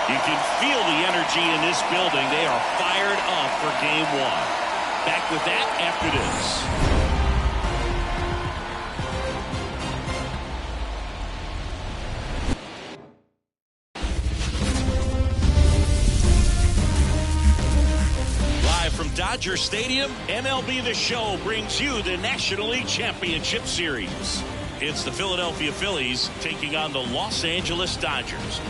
You can feel the energy in this building. They are fired up for game one. Back with that after this. Live from Dodger Stadium, MLB The Show brings you the National League Championship Series. It's the Philadelphia Phillies taking on the Los Angeles Dodgers.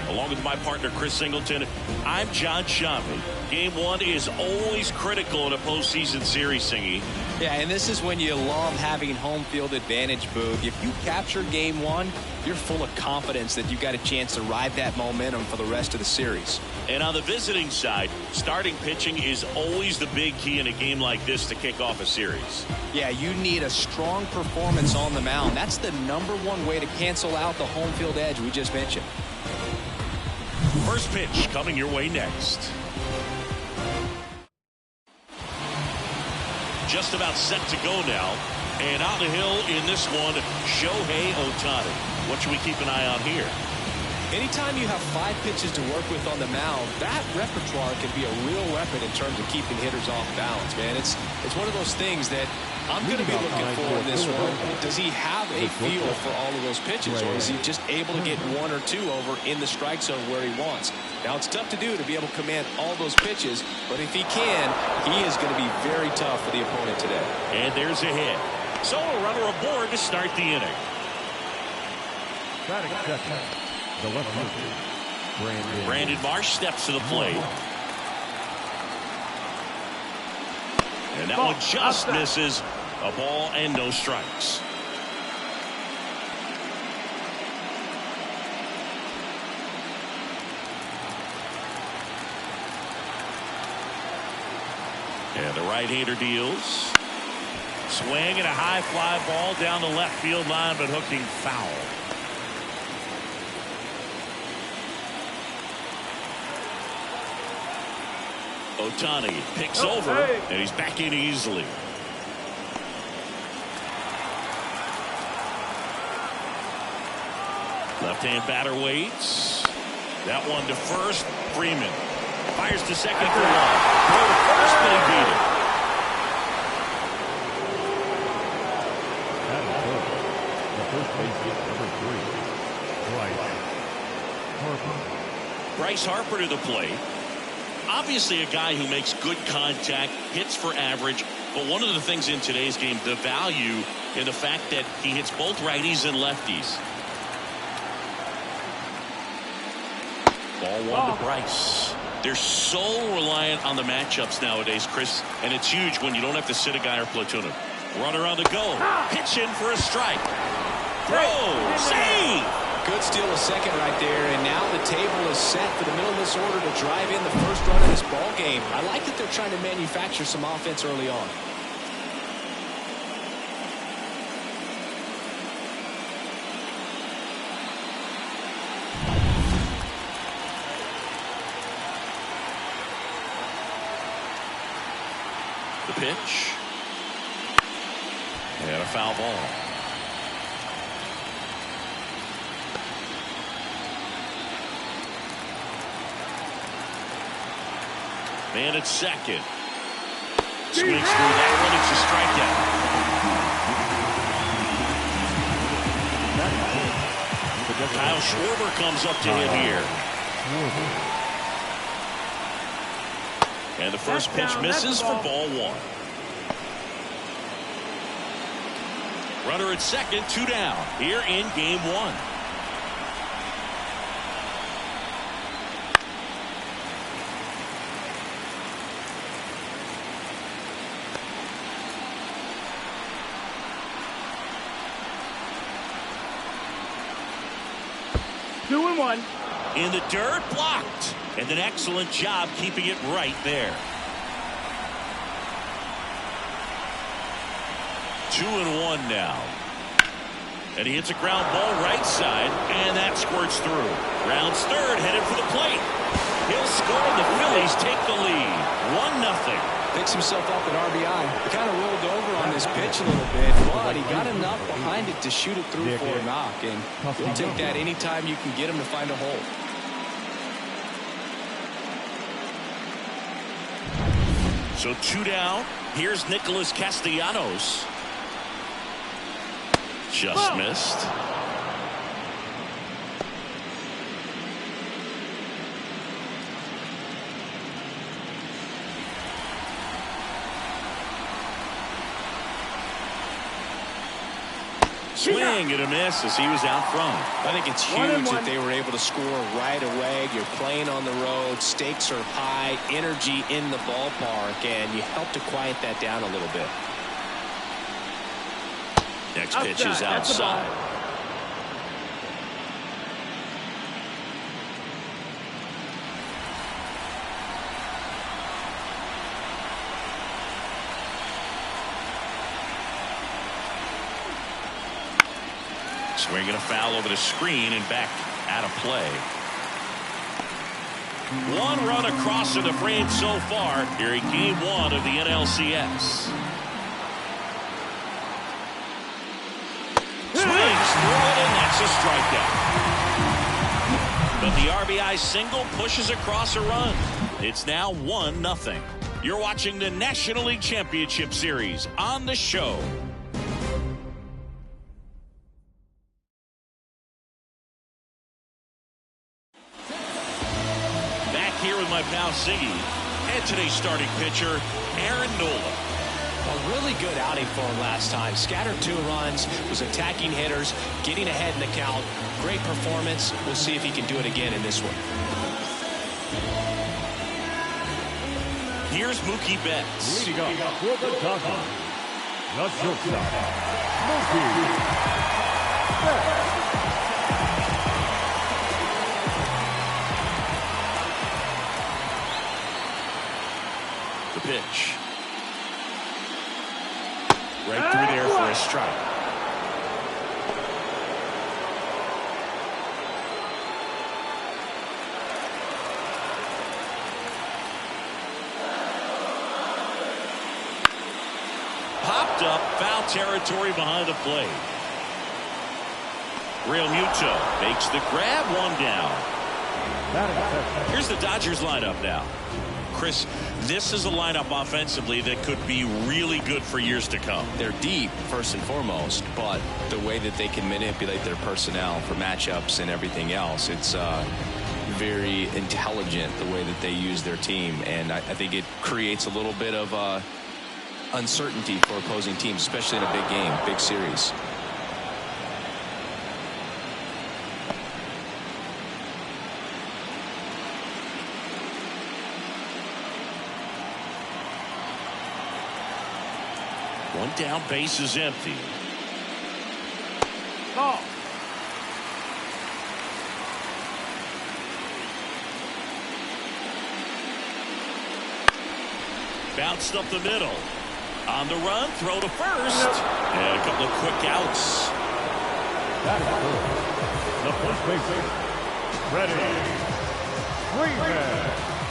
Along with my partner, Chris Singleton, I'm John Shammy. Game one is always critical in a postseason series, Singy. Yeah, and this is when you love having home field advantage, Boog. If you capture game one, you're full of confidence that you've got a chance to ride that momentum for the rest of the series. And on the visiting side, starting pitching is always the big key in a game like this to kick off a series. Yeah, you need a strong performance on the mound. That's the #1 way to cancel out the home field edge we just mentioned. First pitch coming your way next. Just about set to go now. And out the hill in this one, Shohei Ohtani. What should we keep an eye on here? Anytime you have 5 pitches to work with on the mound, that repertoire can be a real weapon in terms of keeping hitters off balance, man. It's one of those things that I'm going to be looking for in this one. Does he have a feel for all of those pitches, or is he just able to get 1 or 2 over in the strike zone where he wants? Now, it's tough to do to be able to command all those pitches, but if he can, he is going to be very tough for the opponent today. And there's a hit. So a runner aboard to start the inning. Batting second, the left-hander, Brandon Marsh steps to the plate. And that one just misses. A ball and no strikes. And the right-hander deals. Swing and a high fly ball down the left field line, but hooking foul. Ohtani picks over, and he's back in easily. Left-hand batter waits. That one to first. Freeman fires to second for 1. Throw to first, but he beat it. The first baseman, number 3, Bryce Harper to the plate. Obviously a guy who makes good contact, hits for average, but one of the things in today's game, the value in the fact that he hits both righties and lefties. Ball 1 to Bryce. They're so reliant on the matchups nowadays, Chris, and it's huge when you don't have to sit a guy or platoon him. Runner on the go. Pitch in for a strike. Throw. Save. Good steal a second right there, and now the table is set for the middle of this order to drive in the first run of this ball game. I like that they're trying to manufacture some offense early on. The pitch. And a foul ball. Man at second. Squeaks through that one. It's a strikeout. Kyle Schwarber comes up to hit here. And the first pitch misses for ball one. Runner at second, 2 down here in game one. Two and one. In the dirt, blocked. And an excellent job keeping it right there. 2-1 now. And he hits a ground ball right side, and that squirts through. Rounds third, headed for the plate. He'll score, and the Phillies take the lead. 1-0. Picks himself up at RBI. He kind of rolled over on this pitch a little bit, but he got enough behind it to shoot it through for a knock. And you'll take that anytime you can get him to find a hole. So 2 down. Here's Nicholas Castellanos. Just missed. Swing and a miss as he was out front. I think it's huge that they were able to score right away. You're playing on the road. Stakes are high. Energy in the ballpark. And you help to quiet that down a little bit. Next pitch is outside. Swinging a foul over the screen and back out of play. 1 run across in the frame so far here in game 1 of the NLCS. Swings through it, and that's a strikeout. But the RBI single pushes across a run. It's now 1-0. You're watching the National League Championship Series on the show. Here with my pal Siggy and today's starting pitcher Aaron Nola. A really good outing for him last time. Scattered 2 runs, was attacking hitters, getting ahead in the count. Great performance. We'll see if he can do it again in this one. Here's Mookie Betts. Leading up for the Dodgers, the shortstop, Mookie Betts. The pitch. Right through there for a strike. Popped up, foul territory behind the plate. Real Muto makes the grab, 1 down. Here's the Dodgers lineup now. Chris, this is a lineup offensively that could be really good for years to come. They're deep, first and foremost, but the way that they can manipulate their personnel for matchups and everything else, it's very intelligent the way that they use their team. And I think it creates a little bit of uncertainty for opposing teams, especially in a big game, big series. One down, base is empty. Ball. Bounced up the middle. On the run, throw to first. And a couple of quick outs. That is good. The first baseman, Freddie Freeman.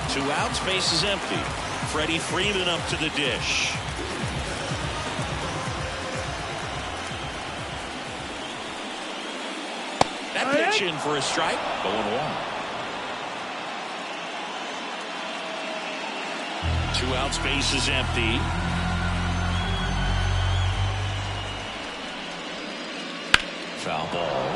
2 outs, base is empty. Freddie Freeman up to the dish. That pitch in for a strike. 0-1. 2 outs, base is empty. Foul ball.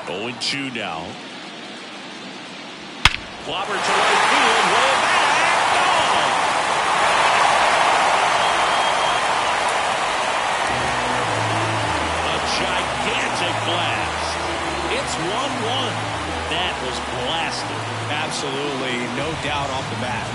0-2 now. Clobbered to right field. Way back. Gone. A gigantic blast. It's 1-1. That was blasted. Absolutely. No doubt off the bat.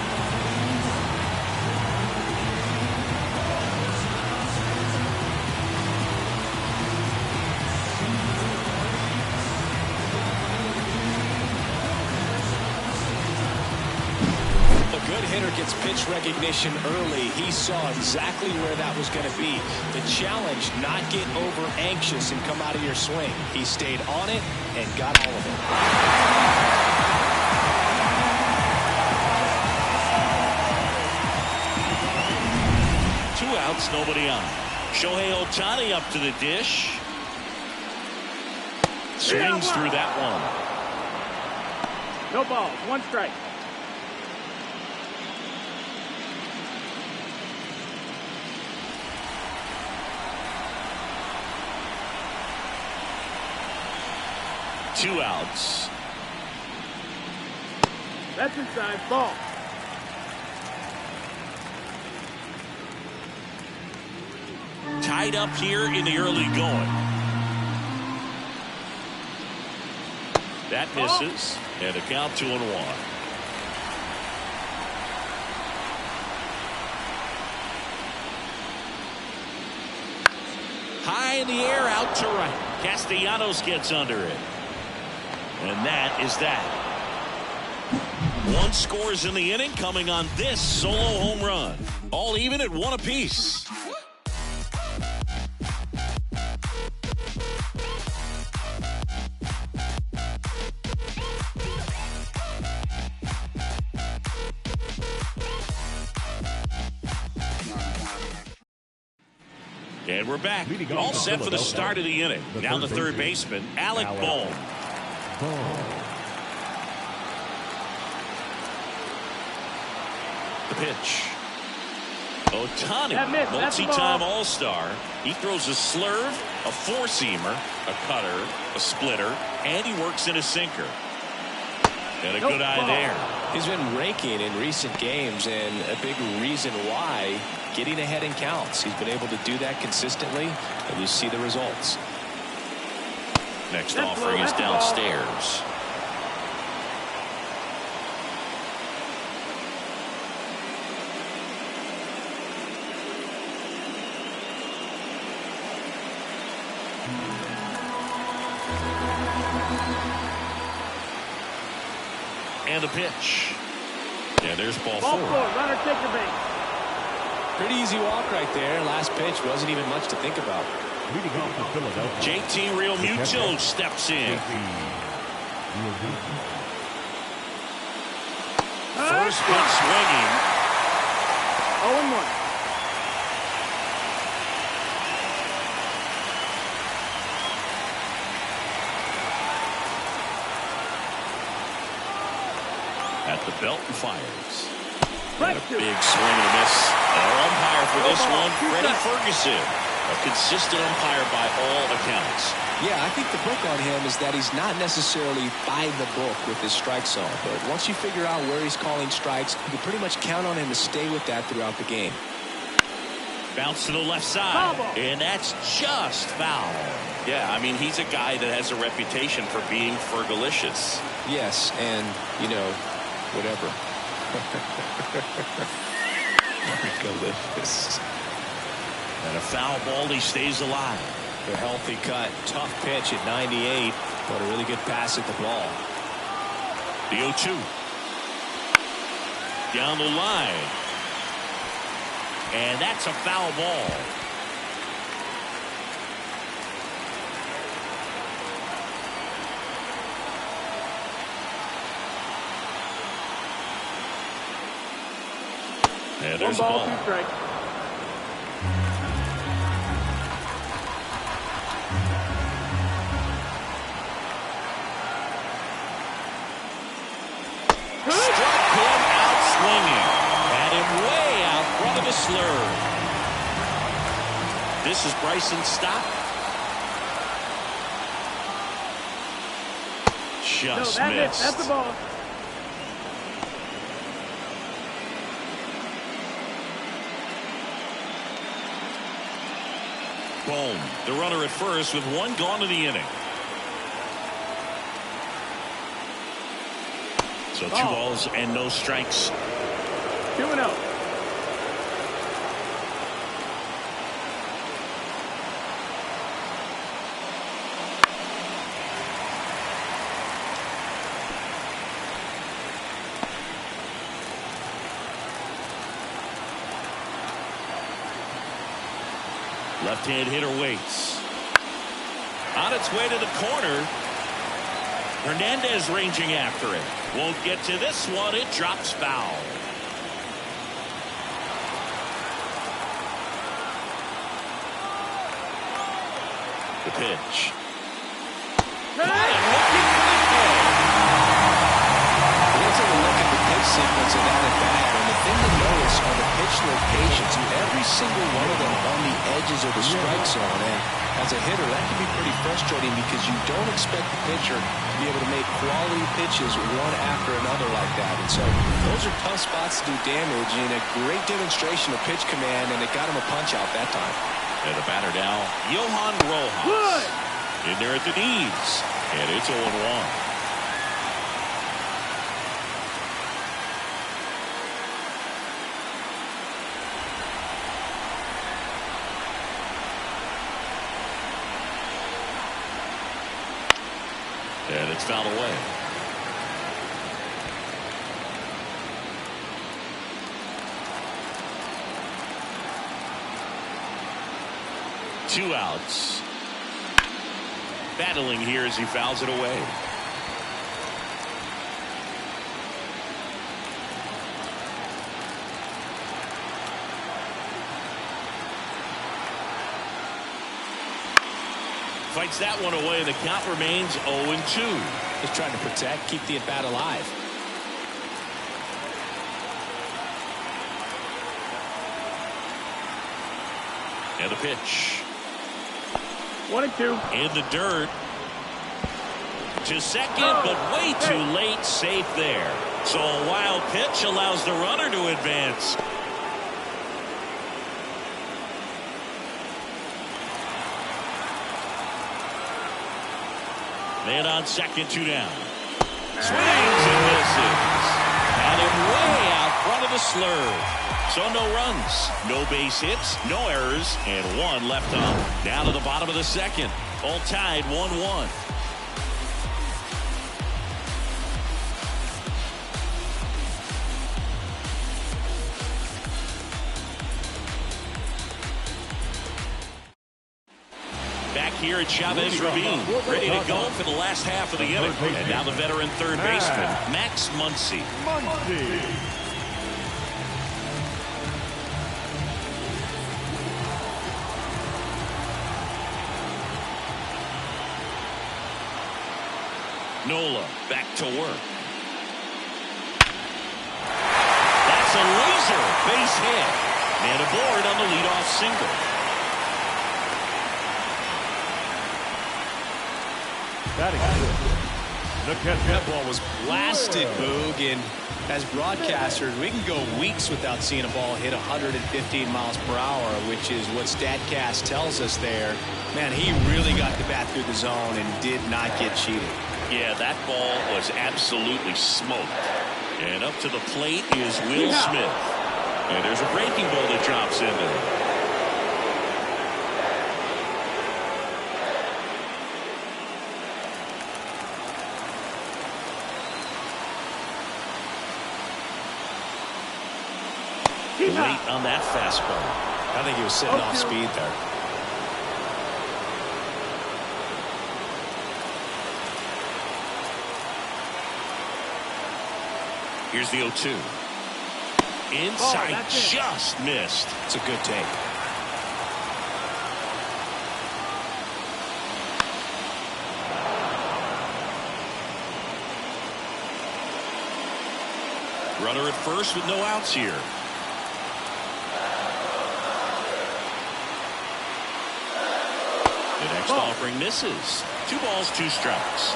Hitter gets pitch recognition early. He saw exactly where that was going to be. The challenge, not get over anxious and come out of your swing. He stayed on it and got all of it. 2 outs, nobody on. Shohei Ohtani up to the dish. Swings through that one. No balls, 1 strike. Two outs. That's inside. Ball. Tied up here in the early going. That misses. And a count 2-1. High in the air, out to right. Castellanos gets under it. And that is that. 1 scores in the inning, coming on this solo home run. All even at 1 apiece. And we're back. All set for the start of the inning. Down the third baseman, Alec Bohm. The pitch. Ohtani, multi-time All-Star. He throws a slurve, a four-seamer, a cutter, a splitter, and he works in a sinker. And a good eye there. He's been raking in recent games, and a big reason why, getting ahead in counts. He's been able to do that consistently, and you see the results. Next offering is downstairs. And the pitch. And there's ball four. Runner take the base. Pretty easy walk right there. Last pitch wasn't even much to think about. Leading off for Philadelphia. JT Realmuto steps in. First pitch swinging. 0-1. At the belt and fires. And a big swing and a miss. Our umpire for this one, Freddie Ferguson. A consistent umpire by all accounts. Yeah, I think the book on him is that he's not necessarily by the book with his strike zone. But once you figure out where he's calling strikes, you can pretty much count on him to stay with that throughout the game. Bounce to the left side. And that's just foul. Yeah, I mean, he's a guy that has a reputation for being fergalicious. Yes, and, you know, whatever. Fergalicious. And a foul ball, he stays alive. A healthy cut. Tough pitch at 98, but a really good pass at the ball. The 0-2. Down the line. And that's a foul ball. And there's 1 ball, a ball. 2 strikes. Struck him out swinging. Had him way out front of the slurve. This is Bryson Stott. just missed. That's the ball. Boom. The runner at first with one gone in the inning. So 2 balls and no strikes. 2-0. Left-hand hitter waits. On its way to the corner. Hernandez ranging after it. Won't get to this one. It drops foul. The pitch. Sequence of that at bat, and the thing to notice are the pitch locations. Every single one of them on the edges of the strike zone, and as a hitter that can be pretty frustrating because you don't expect the pitcher to be able to make quality pitches one after another like that, and so those are tough spots to do damage, and a great demonstration of pitch command, and it got him a punch out that time. And the batter now, Johan Rojas. In there at the knees, and it's 0-1. And it's fouled away. Two outs. Battling here as he fouls it away. Fights that one away. The count remains 0-2. Just trying to protect, keep the at-bat alive. And the pitch. 1-2. In the dirt. To second, but way too late. Safe there. So a wild pitch allows the runner to advance. Man on second, 2 down. Swings and misses. Had him way out front of the slurve. So no runs, no base hits, no errors, and 1 left on. Down to the bottom of the second. All tied 1-1. Here at Chavez Ravine, ready to go for the last half of the inning. And now the veteran third baseman, Max Muncy. Nola back to work. That's a laser base hit. And aboard on the leadoff single. That ball was blasted, Boog, and as broadcasters, we can go weeks without seeing a ball hit 115 miles per hour, which is what StatCast tells us there. Man, he really got the bat through the zone and did not get cheated. Yeah, that ball was absolutely smoked. And up to the plate is Will Smith. And there's a breaking ball that drops in there. Late on that fastball. I think he was sitting off speed there. Here's the 0-2. Inside, just missed. It's a good take. Runner at first with no outs here. The next offering misses. 2 balls, 2 strikes.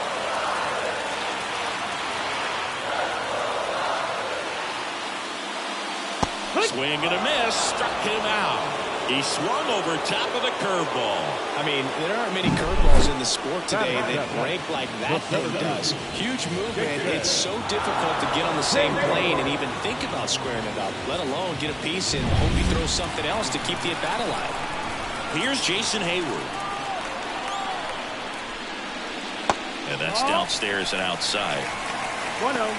Swing and a miss. Struck him out. He swung over top of the curveball. I mean, there aren't many curveballs in the sport today that break like that thing does. Huge movement. It's so difficult to get on the same plane and even think about squaring it up, let alone get a piece and hope he throws something else to keep the at-bat alive. Here's Jason Hayward. And that's downstairs and outside. 1-0.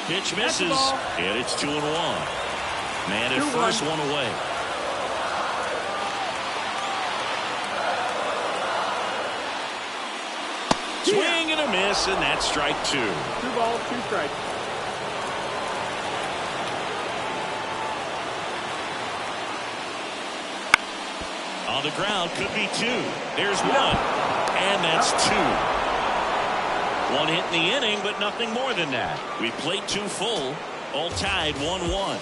Pitch misses, and it's 2-1. Man at first, one away. Swing and a miss, and that's strike 2. 2 balls, 2 strikes. On the ground, could be 2. There's 1, and that's 2. 1 hit in the inning, but nothing more than that. We played 2 full, all tied 1-1.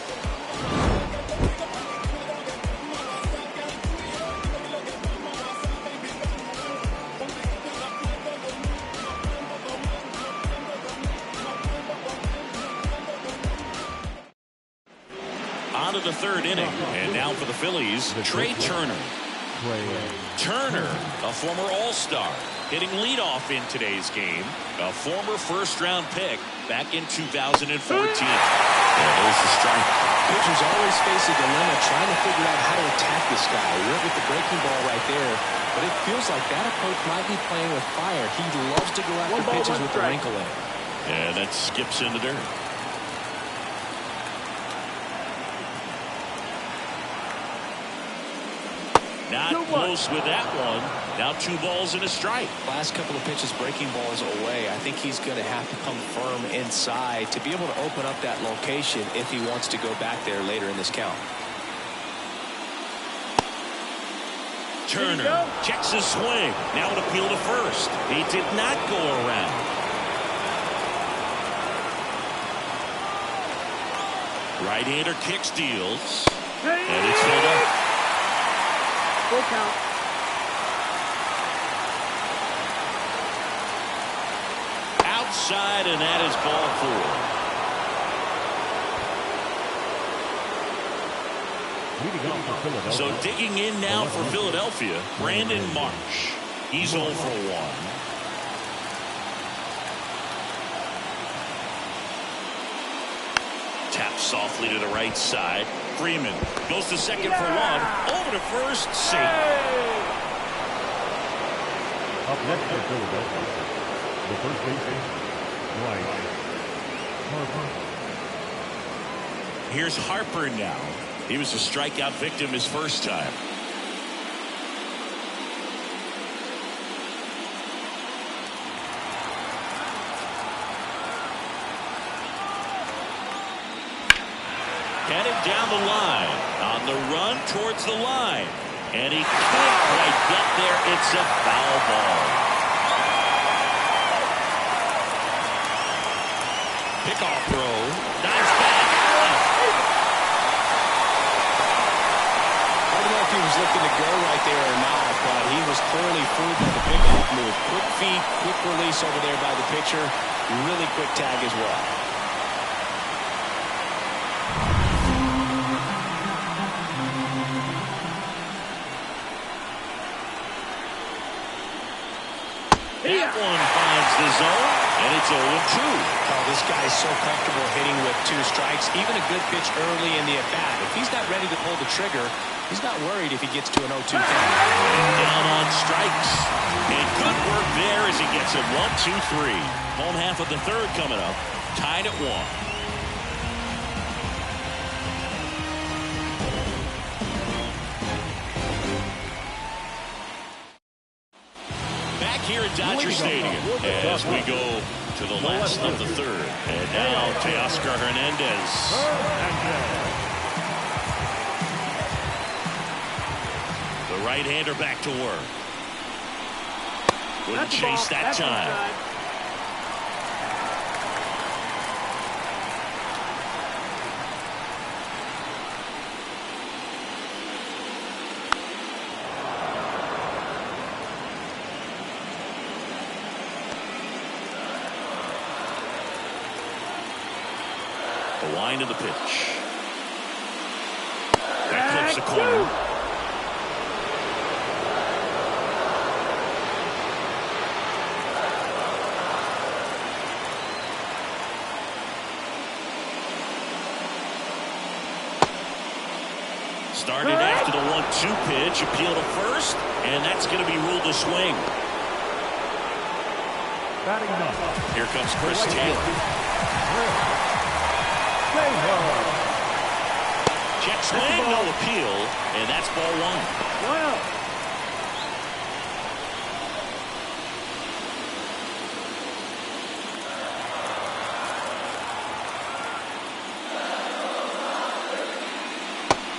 On to the 3rd inning, and now for the Phillies, Trey Turner. Turner, a former All-Star, hitting leadoff in today's game. A former first-round pick back in 2014. There's the strike. Pitchers always face a dilemma trying to figure out how to attack this guy. He went with the breaking ball right there, but it feels like that approach might be playing with fire. He loves to go after pitches with the wrinkle in it. Yeah, that skips in the dirt. Not close with that one. Now 2 balls and a strike. Last couple of pitches breaking balls away. I think he's going to have to come firm inside to be able to open up that location if he wants to go back there later in this count. Turner checks his swing. Now an appeal to first. He did not go around. Right-hander kick steals. And it's filled up. Full count. Outside, and that is ball 4. So digging in now for Philadelphia, Brandon Marsh. He's 0 for 1. Taps softly to the right side. Freeman goes to second for 1. Over to first. Safe. Up next for Philadelphia, the first baseman, Harper. Here's Harper now. He was a strikeout victim his first time. Headed down the line. On the run towards the line. And he can't quite get there. It's a foul ball. Pickoff throw. Dives back. I don't know if he was looking to go right there or not, but he was clearly fooled by the pickoff move. Quick feet, quick release over there by the pitcher. Really quick tag as well. That one finds the zone, and it's 0-2. Oh, this guy's so comfortable hitting with 2 strikes. Even a good pitch early in the at-bat. If he's not ready to pull the trigger, he's not worried if he gets to an 0-2 count. Down on strikes. And good work there as he gets it 1-2-3. Home half of the 3rd coming up. Tied at 1. Here at Dodger Stadium as we go to the last of the 3rd. And now Teoscar Hernandez. The right-hander back to work. Wouldn't chase that time. The line of the pitch. That clips the corner. Started after the 1-2 pitch, appeal to first, and that's going to be ruled a swing. Here comes Chris Taylor. Check swing, no appeal, and that's ball one. 1 out.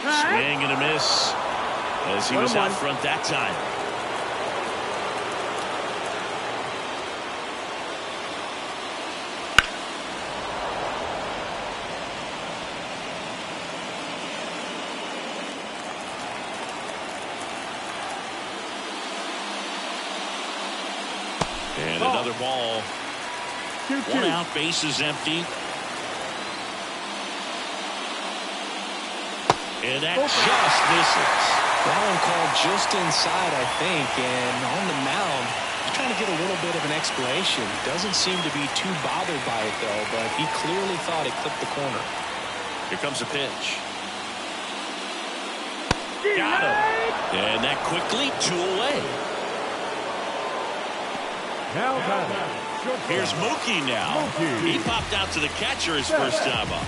Swing and a miss as he was out front that time. And another ball. 2-2. 1 out, base is empty. And that just misses. That one called just inside, I think, and on the mound, he's trying to get a little bit of an explanation. Doesn't seem to be too bothered by it, though, but he clearly thought it clipped the corner. Here comes a pitch. Got him. And that quickly 2 away. Now Here's Mookie now. He popped out to the catcher his first time up.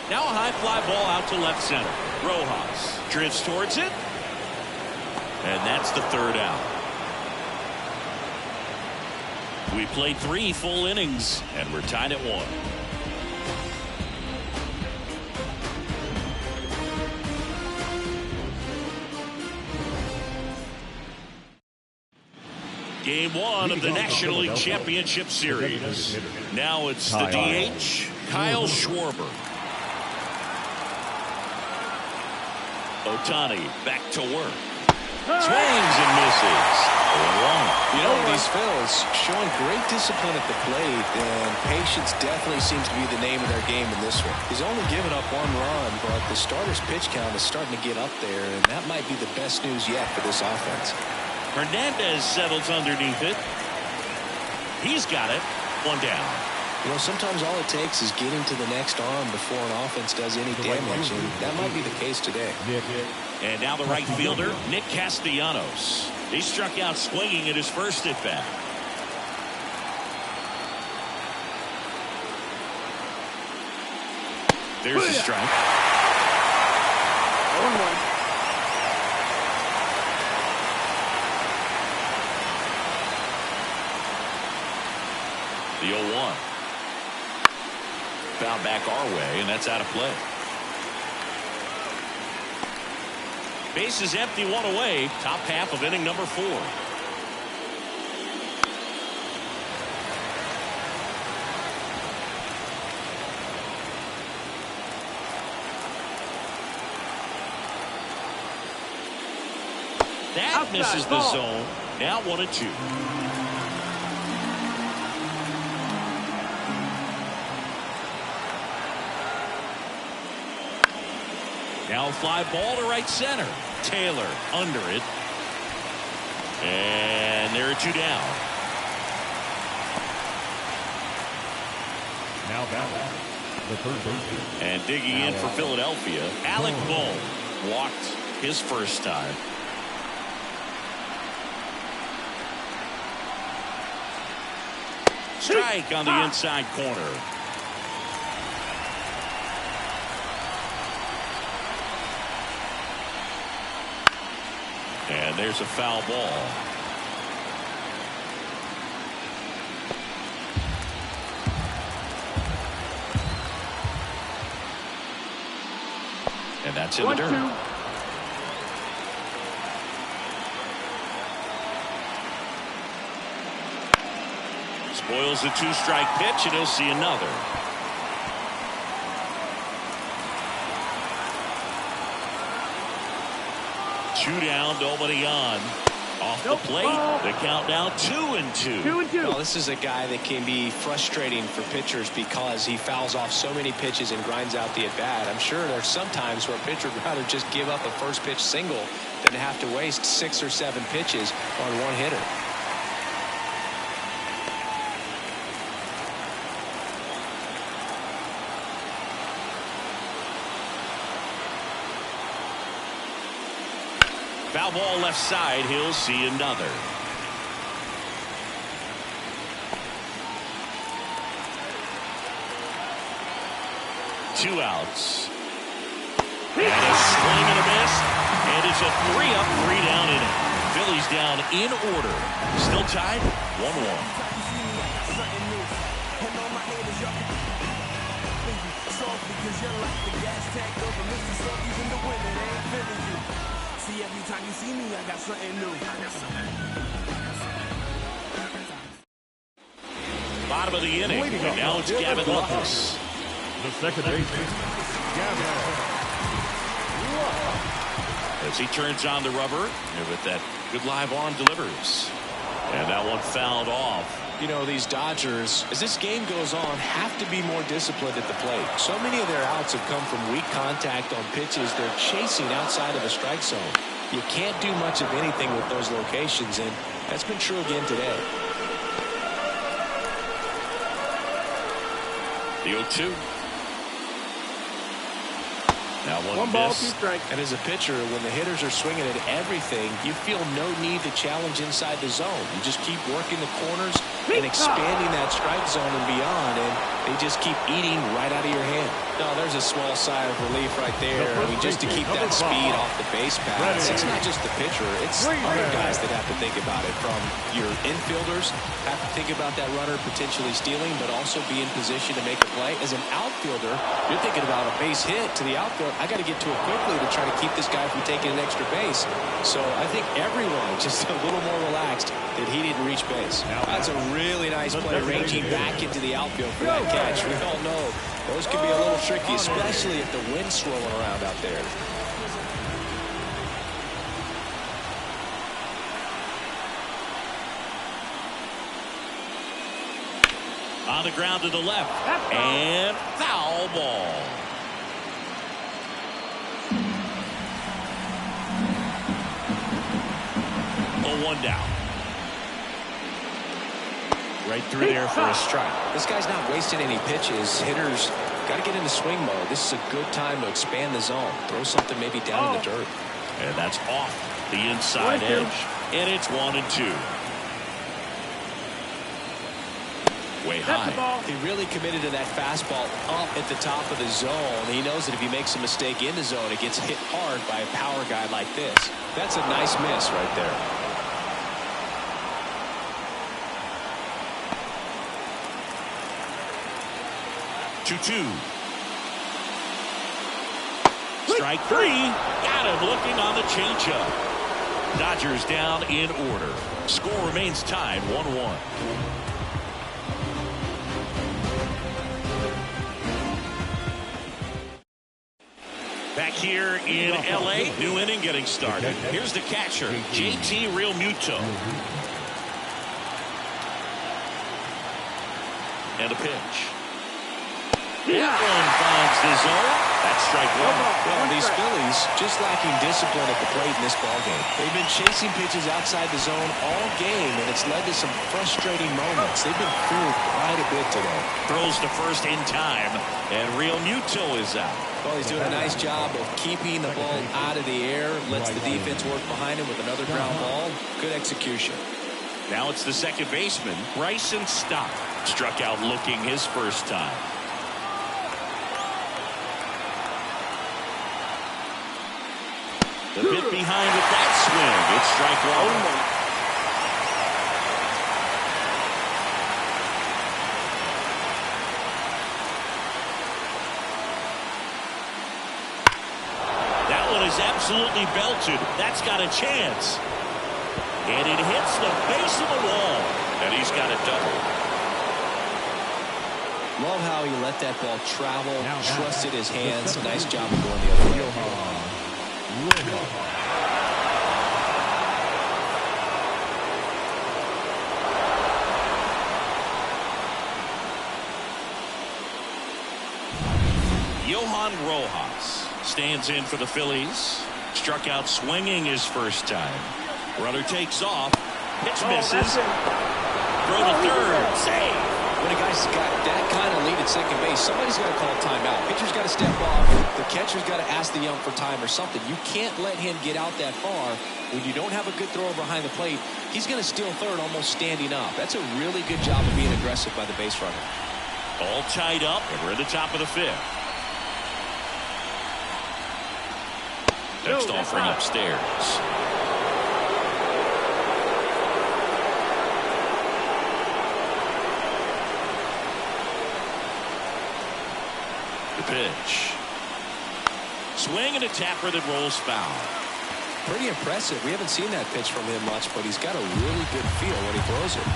Now a high fly ball out to left center. Rojas drifts towards it. And that's the 3rd out. We played 3 full innings, and we're tied at 1. Game 1 of the National League Championship Series. Now it's the DH, Kyle Schwarber. Ohtani back to work. Swings and misses. 1-1. You know, these Phillies showing great discipline at the plate, and patience definitely seems to be the name of their game in this one. He's only given up 1 run, but the starter's pitch count is starting to get up there, and that might be the best news yet for this offense. Hernandez settles underneath it. He's got it. 1 down. You know, sometimes all it takes is getting to the next arm before an offense does any damage, and that might be the case today. And now the right fielder, Nick Castellanos. He struck out swinging at his first at bat. There's a strike. 1-1. The 0-1. Foul back our way, and that's out of play. Base is empty, 1 away. Top half of inning number 4. That misses the zone. Now 1-2. Now fly ball to right center. Taylor under it. And there are 2 down. Now back. The 3rd baseman. And digging in for Philadelphia, Alec Bohm walked his first time. Strike on the inside corner. And there's a foul ball. that's in the dirt. Spoils the 2-strike pitch, and he'll see another. Two down, nobody on. Off the plate, the count now 2-2. 2-2. Well, this is a guy that can be frustrating for pitchers because he fouls off so many pitches and grinds out the at-bat. I'm sure there's some times where a pitcher would rather just give up a first pitch single than to have to waste 6 or 7 pitches on one hitter. Foul ball left side. He'll see another. Two outs. And a swing and a miss. And it's a 3-up, 3-down inning. Phillies down in order. Still tied 1-1. Every time you see me, I got something new. Bottom of the inning, and now it's Gavin Lupus. The second baseman, Gavin. As he turns on the rubber, and with that good live arm delivers. And that one fouled off. You know, these Dodgers, as this game goes on, have to be more disciplined at the plate. So many of their outs have come from weak contact on pitches they're chasing outside of the strike zone. You can't do much of anything with those locations, and that's been true again today. The 0-2. Now One ball, 2 strikes. And as a pitcher, when the hitters are swinging at everything, you feel no need to challenge inside the zone. You just keep working the corners and expanding that strike zone and beyond, and they just keep eating right out of your hand. No, there's a small sigh of relief right there. I mean, just to keep that speed off the base paths. It's not just the pitcher. It's other guys that have to think about it. From your infielders, have to think about that runner potentially stealing, but also be in position to make a play. As an outfielder, you're thinking about a base hit to the outfield. I got to get to it quickly to try to keep this guy from taking an extra base. So I think everyone just a little more relaxed that he didn't reach base. That's a really nice play, ranging back into the outfield for that catch. We all know those can be a little tricky, especially if the wind's swirling around out there. On the ground to the left. And foul ball. One down. Right through there for a strike. This guy's not wasting any pitches. Hitters got to get into swing mode. This is a good time to expand the zone. Throw something maybe down in the dirt. And that's off the inside edge. And it's 1-2. Way high. He really committed to that fastball up at the top of the zone. He knows that if he makes a mistake in the zone, it gets hit hard by a power guy like this. That's a nice miss right there. 2-2. Strike 3. Got him looking on the changeup. Dodgers down in order. Score remains tied 1-1. Back here in L.A., new inning getting started. Here's the catcher, JT Realmuto. And a pitch. That one finds the zone. That's strike 1. Well, these Phillies just lacking discipline at the plate in this ballgame. They've been chasing pitches outside the zone all game, and it's led to some frustrating moments. They've been fooled quite a bit today. Throws to first in time, and Realmuto is out. Well, he's doing a nice job of keeping the ball out of the air, lets the defense work behind him with another ground ball. Good execution. Now it's the second baseman, Bryson Stott. Struck out looking his first time. The bit behind with that swing. It's strike 1. absolutely belted. That's got a chance. And it hits the base of the wall. And he's got a double. Love how he let that ball travel, trusted his hands. Nice job of going the other way. Johan Rojas stands in for the Phillies. Struck out swinging his first time. Runner takes off. Pitch misses. Throw to third. Save. When a guy's got that kind of lead at second base, somebody's got to call timeout. Pitcher's got to step off. The catcher's got to ask the ump for time or something. You can't let him get out that far. When you don't have a good thrower behind the plate, he's going to steal third almost standing up. That's a really good job of being aggressive by the base runner. All tied up, and we're at the top of the fifth. Next offering upstairs. The pitch. Swing and a tapper that rolls foul. Pretty impressive. We haven't seen that pitch from him much, but he's got a really good feel when he throws it.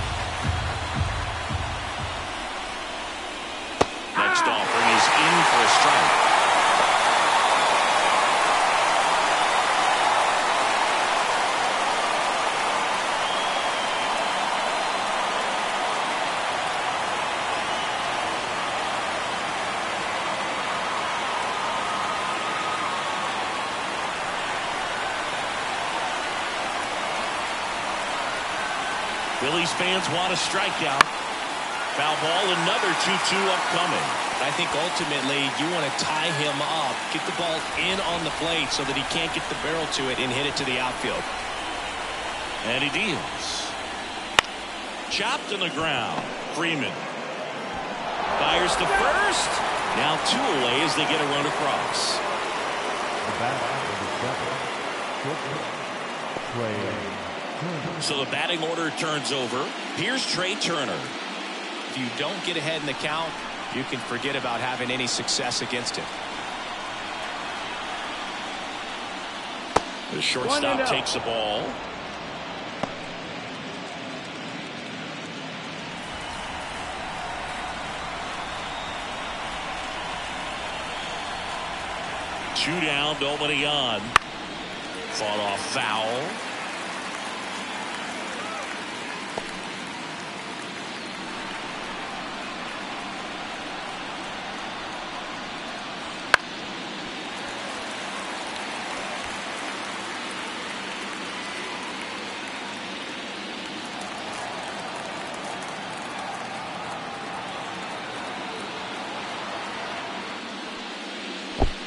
Next offering is in for a strike. Phillies fans want a strikeout. Foul ball, another 2-2 upcoming. I think ultimately you want to tie him up, get the ball in on the plate so that he can't get the barrel to it and hit it to the outfield. And he deals. Chopped in the ground. Freeman fires to first. Now 2 away as they get a run across. So the batting order turns over. Here's Trey Turner. If you don't get ahead in the count, you can forget about having any success against him. The shortstop takes the ball. Two down, nobody on. Fought off foul.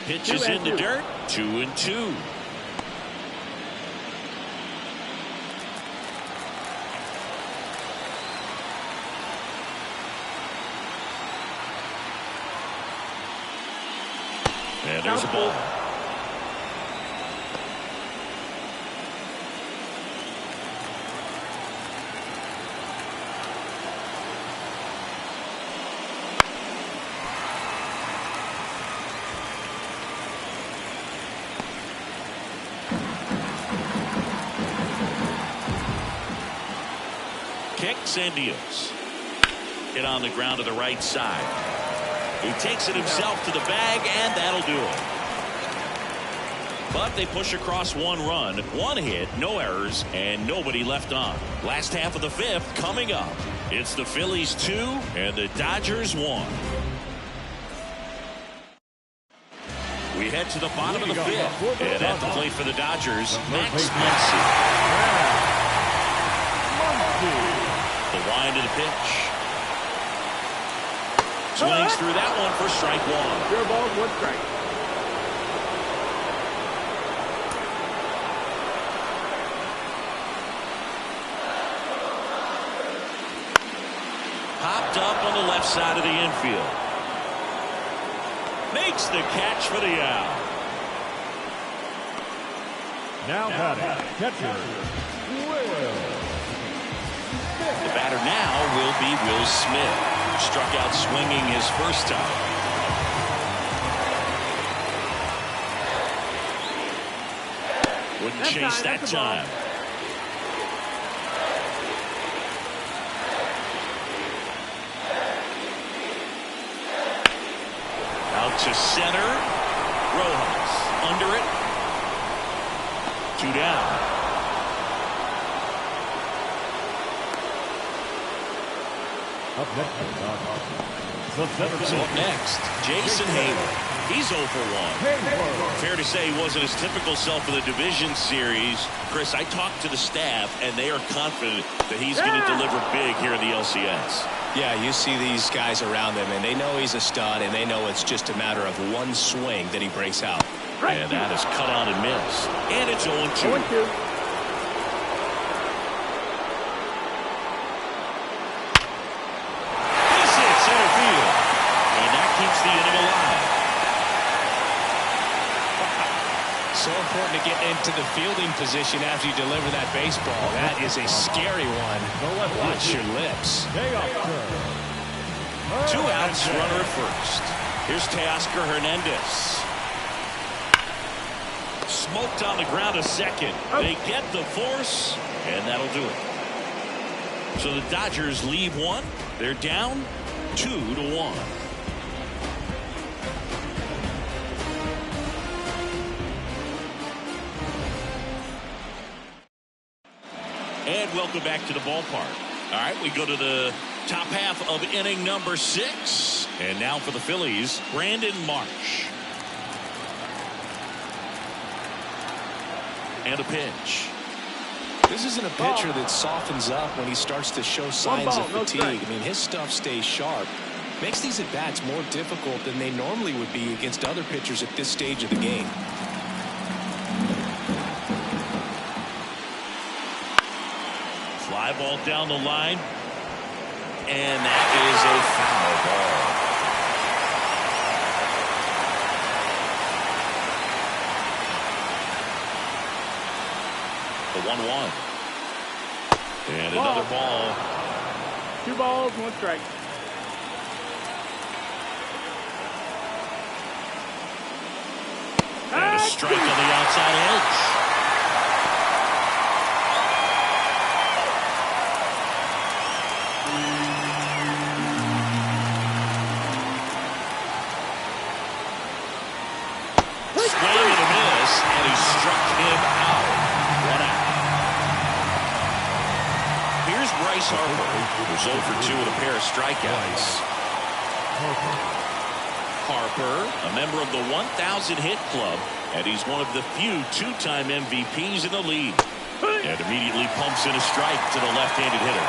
Pitches in the dirt. 2-2. And there's a ball. Kicks and deals. Hit on the ground to the right side. He takes it himself to the bag, and that'll do it. But they push across 1 run, 1 hit, no errors, and nobody left on. Last half of the fifth coming up. It's the Phillies 2 and the Dodgers 1. We head to the bottom of the fifth. And at the plate for the Dodgers, Max Muncy. The wind of the pitch. Swings through that one for strike 1. Pure ball, 1 strike. Popped up on the left side of the infield. Makes the catch for the out. Now batting, catcher, The batter now will be Will Smith. Struck out swinging his first time. Wouldn't chase that time. Out to center. Rojas under it. 2 down. Up next, Jason Hayward. He's 0 for 1. Fair to say he wasn't his typical self in the division series. Chris, I talked to the staff, and they are confident that he's going to deliver big here in the LCS. Yeah, you see these guys around him, and they know he's a stud, and they know it's just a matter of one swing that he breaks out. And that is cut on and miss. And it's 0-2. So important to get into the fielding position after you deliver that baseball. That is a scary one. Watch your lips. 2 outs, runner at first. Here's Teoscar Hernandez. Smoked on the ground a second. They get the force, and that'll do it. So the Dodgers leave 1. They're down 2-1. And welcome back to the ballpark. All right, we go to the top half of inning number 6. And now for the Phillies, Brandon Marsh. And a pitch. This isn't a pitcher that softens up when he starts to show signs of fatigue. I mean, his stuff stays sharp. Makes these at-bats more difficult than they normally would be against other pitchers at this stage of the game. Fly ball down the line. And that is a foul ball. The 1-1. And another ball. 2 balls, 1 strike. And a strike on the outside edge. Harper, who's 0 for 2 with a pair of strikeouts. Harper, a member of the 1,000 hit club, and he's one of the few 2-time MVPs in the league. And immediately pumps in a strike to the left-handed hitter.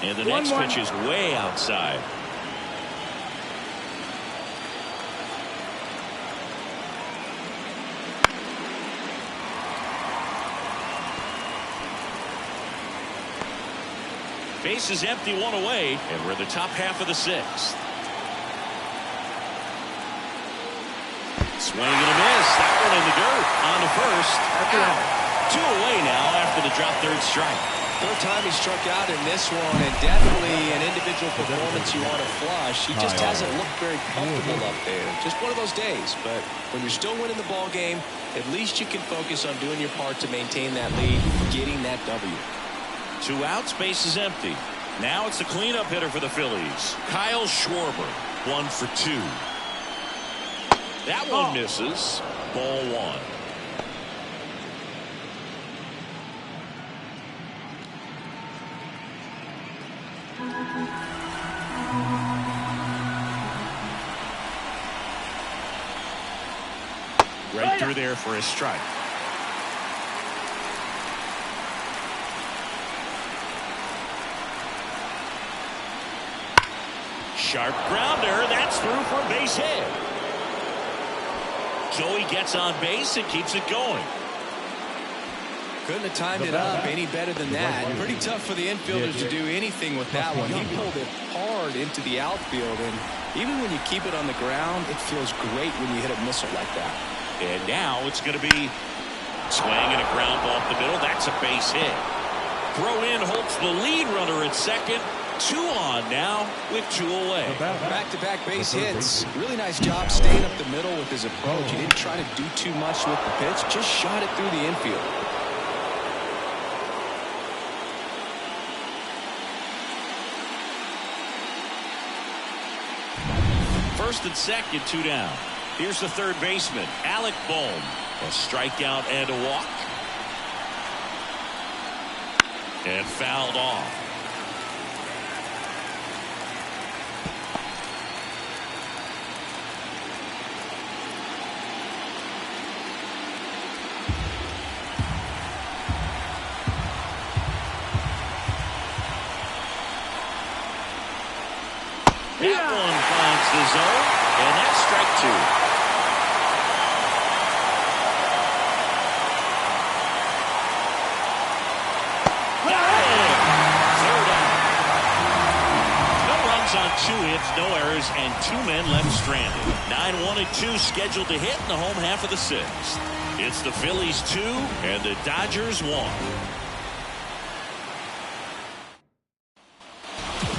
And the next pitch is way outside. Base is empty, 1 away, and we're in the top half of the 6th. Swing and a miss. That one in the dirt on the first. 2 away now after the drop third strike. 3rd time he struck out in this one, and definitely an individual performance you want to flush. He just hasn't looked very comfortable up there. Just one of those days. But when you're still winning the ball game, at least you can focus on doing your part to maintain that lead, getting that W. 2 outs, base is empty. Now it's the cleanup hitter for the Phillies, Kyle Schwarber, 1 for 2. That one misses. Ball 1. Right through there for a strike. Sharp grounder. That's through for a base hit. Joey gets on base and keeps it going. Couldn't have timed it up any better than that. Pretty tough for the infielders to do anything with that one. He pulled it hard into the outfield, and even when you keep it on the ground, it feels great when you hit a missile like that. And now it's going to be swing and a ground ball up the middle. That's a base hit. Throw in Holtz, the lead runner at second, 2 on now with 2 away. Back-to-back base hits. Really nice job staying up the middle with his approach. He didn't try to do too much with the pitch. Just shot it through the infield. First and second, 2 down. Here's the third baseman, Alec Bohm. A strikeout and a walk. And fouled off. That one finds the zone, and that's strike 2. On 2 hits, no errors, and 2 men left stranded. 9-1 and 2 scheduled to hit in the home half of the 6th. It's the Phillies 2 and the Dodgers 1.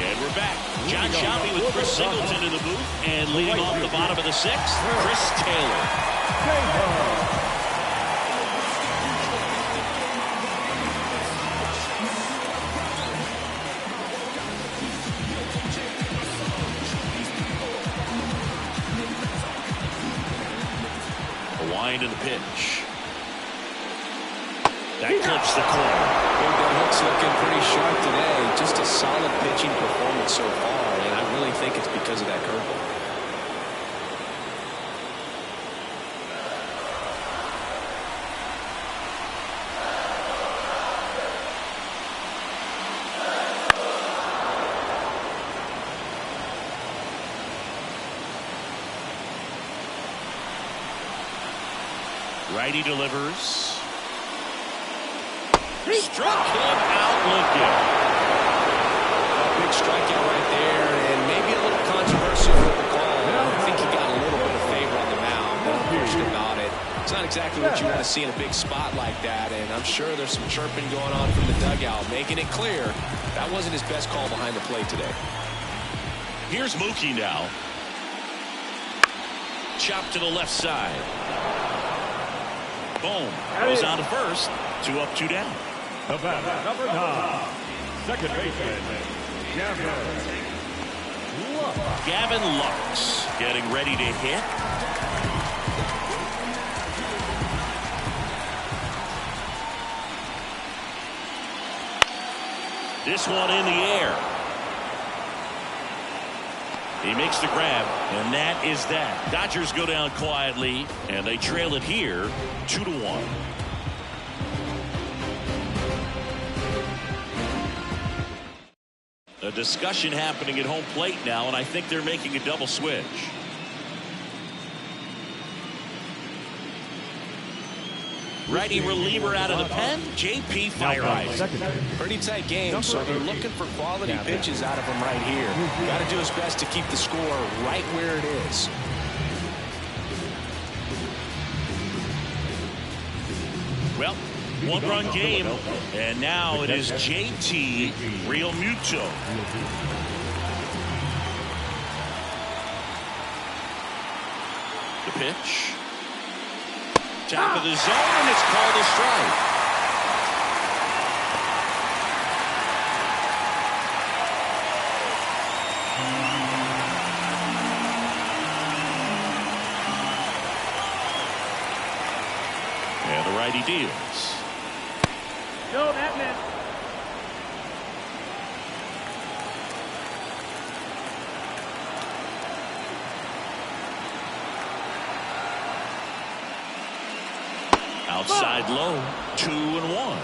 And we're back. John Shelby with Chris Singleton in the booth, and leading off the bottom of the 6th, Chris Taylor. Wind in the pitch. That clips the corner. That hook's looking pretty sharp today. Just a solid pitching performance so far, and I really think it's because of that curveball. Righty delivers. Struck him out looking. A big strikeout right there, and maybe a little controversial with the call. I think he got a little bit of favor on the mound. No question about it. It's not exactly what you want to see in a big spot like that, and I'm sure there's some chirping going on from the dugout, making it clear that wasn't his best call behind the plate today. Here's Mookie now. Chopped to the left side. Boom. Goes on to first. 2 up, 2 down. The batter, number 9, second baseman, Gavin Lux getting ready to hit. This one in the air. He makes the grab, and that is that. Dodgers go down quietly, and they trail it here 2-1. A discussion happening at home plate now, and I think they're making a double switch. Righty reliever out of the pen, J.P. Fireheiser. Pretty tight game, so they're looking for quality pitches out of him right here. Got to do his best to keep the score right where it is. Well, 1-run game, and now it is JT Realmuto. The pitch. Top of the zone, and it's called a strike. And the righty deals. No, that missed. Outside low, 2-1.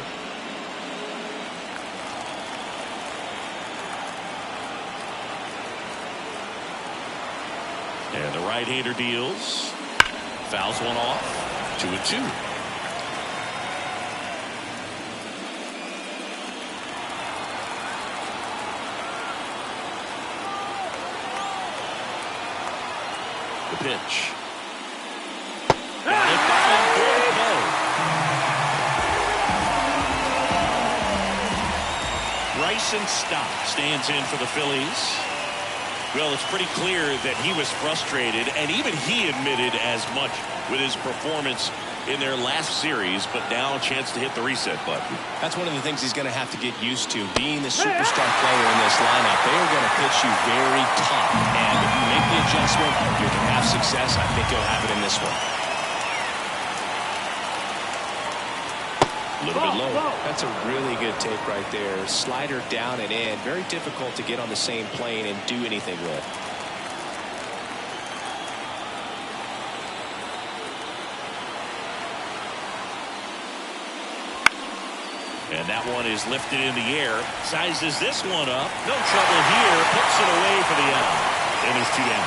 And the right-hander deals. Fouls one off. 2-2. The pitch. Jason Stott stands in for the Phillies. Well, it's pretty clear that he was frustrated, and even he admitted as much with his performance in their last series, but now a chance to hit the reset button. That's one of the things he's going to have to get used to. Being the superstar player in this lineup, they are going to pitch you very tough, and if you make the adjustment, you can have success. I think you'll have it in this one. A little bit low. That's a really good take right there. Slider down and in. Very difficult to get on the same plane and do anything with. And that one is lifted in the air. Sizes this one up. No trouble here. Puts it away for the out. And it's 2 down.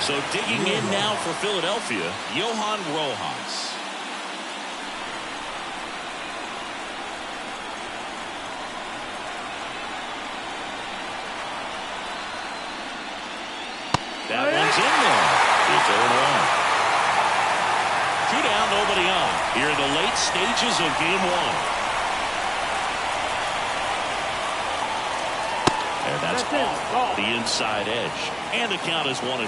So digging in now for Philadelphia, Johan Rojas. That one's in there. It's 0-1. 2 down, nobody on. Here in the late stages of game 1. And that's off the inside edge. And the count is 1-1.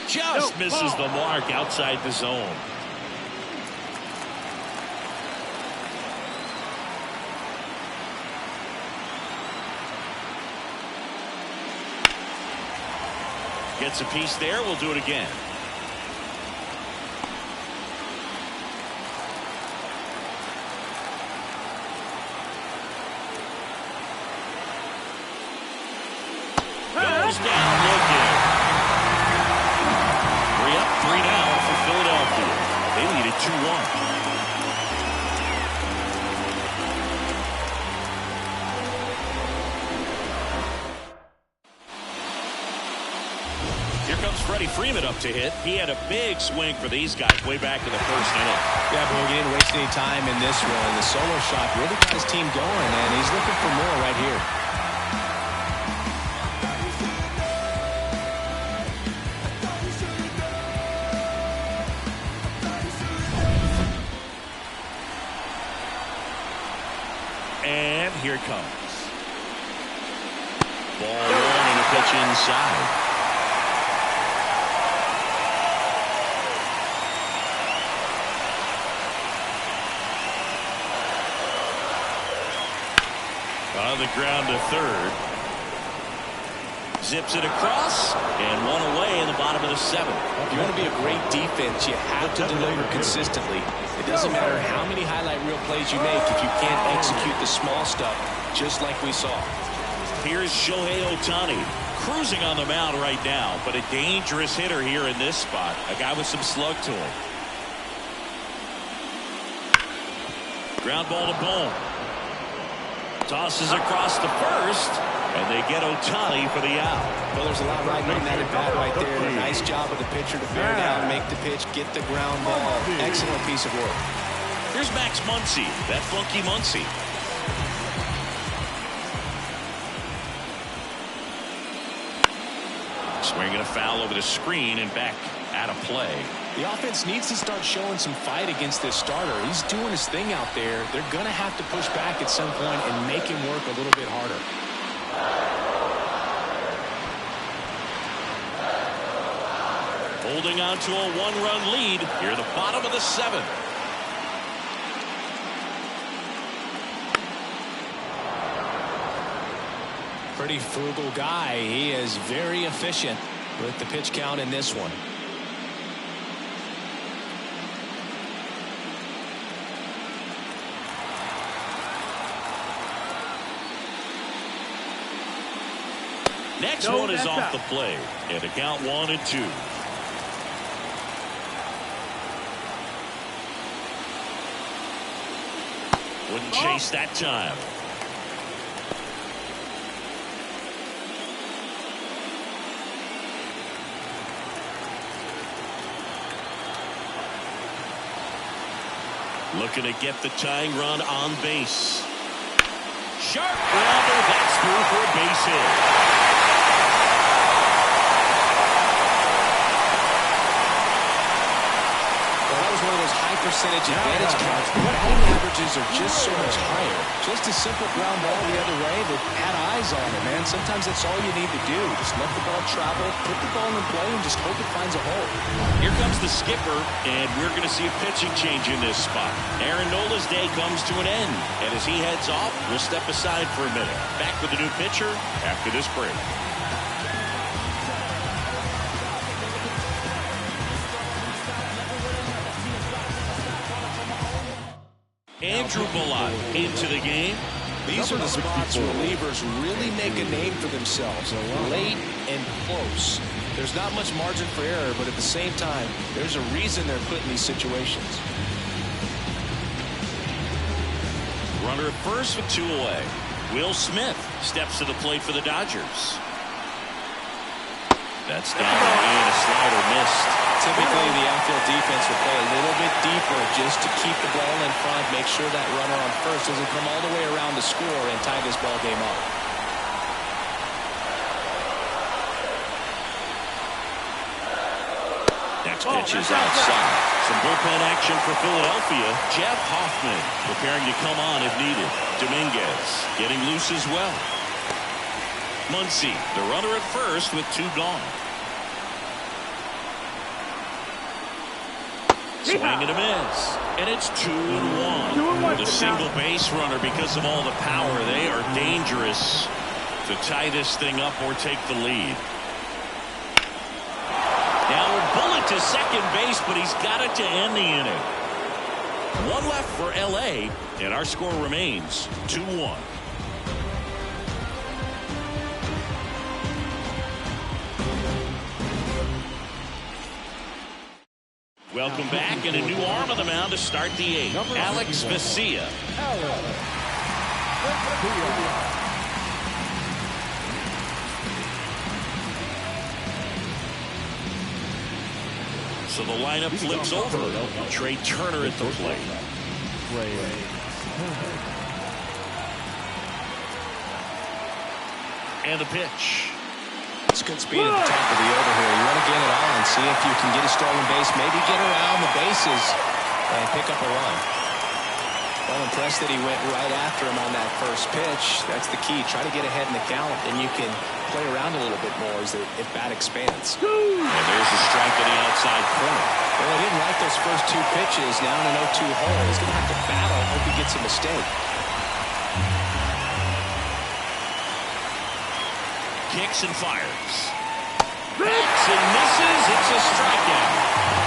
Just misses the mark outside the zone. Gets a piece there. We'll do it again. Goes down looking. 3 up, 3 down for Philadelphia. They lead it 2-1. Freddie Freeman up to hit. He had a big swing for these guys way back in the first inning. Yeah, but he didn't waste any time in this one. The solo shot really got his team going, and he's looking for more right here. And here it comes. Ball 1 and a pitch inside. On the ground to third. Zips it across and 1 away in the bottom of the 7th. If you want to be a great defense, you have to deliver consistently. It doesn't matter how many highlight reel plays you make if you can't execute the small stuff, just like we saw. Here's Shohei Ohtani cruising on the mound right now, but a dangerous hitter here in this spot. A guy with some slug to him. Ground ball to Bohm. Tosses across the first, and they get Ohtani for the out. Well, there's a lot riding on that at bat right there. Nice job of the pitcher to bear down, make the pitch, get the ground ball. Excellent piece of work. Here's Max Muncy, that funky Muncy. Swinging a foul over the screen and back out of play. The offense needs to start showing some fight against this starter. He's doing his thing out there. They're going to have to push back at some point and make him work a little bit harder. Holding on to a 1-run lead here at the bottom of the 7th. Pretty frugal guy. He is very efficient with the pitch count in this one. Next one is off the plate, and the count 1-2. Wouldn't chase that time. Looking to get the tying run on base. Sharp grounder. That's through for a base hit. One of those high percentage advantage counts. The batting averages are just so much higher. Just a simple ground ball the other way that had eyes on it, man. Sometimes that's all you need to do. Just let the ball travel, put the ball in play, and just hope it finds a hole. Here comes the skipper, and we're going to see a pitching change in this spot. Aaron Nola's day comes to an end, and as he heads off, we'll step aside for a minute. Back with a new pitcher after this break. Andrew Bullock into the game. These are the spots where relievers really make a name for themselves. Late and close. There's not much margin for error, but at the same time, there's a reason they're put in these situations. Runner at first with 2 away. Will Smith steps to the plate for the Dodgers. That's down and a slider missed. Typically, the outfield defense will play a little bit deeper just to keep the ball in front, make sure that runner on first doesn't come all the way around the score and tie this ball game up. Next pitch is outside. Some bullpen action for Philadelphia. Jeff Hoffman preparing to come on if needed. Dominguez getting loose as well. Muncy, the runner at first with 2 gone. Swing and a miss. And it's 2-1. The single base runner, because of all the power, they are dangerous to tie this thing up or take the lead. Now a bullet to second base, but he's got it to end the inning. 1 left for LA, and our score remains 2-1. Welcome back, and a new arm on the mound to start the 8th. Alex Vesia. So the lineup flips over. Trey Turner at the plate. And the pitch. It's good speed at the top of the order here. You want to get it on, see if you can get a stolen base, maybe get around the bases and pick up a run. Well, impressed that he went right after him on that first pitch. That's the key. Try to get ahead in the count, and you can play around a little bit more as the at-bat expands. And there's a strike in the outside corner. Well, he didn't like those first 2 pitches. Now in an 0-2 hole, he's going to have to battle. Hope he gets a mistake. Kicks and fires. Backs and misses. It's a strikeout.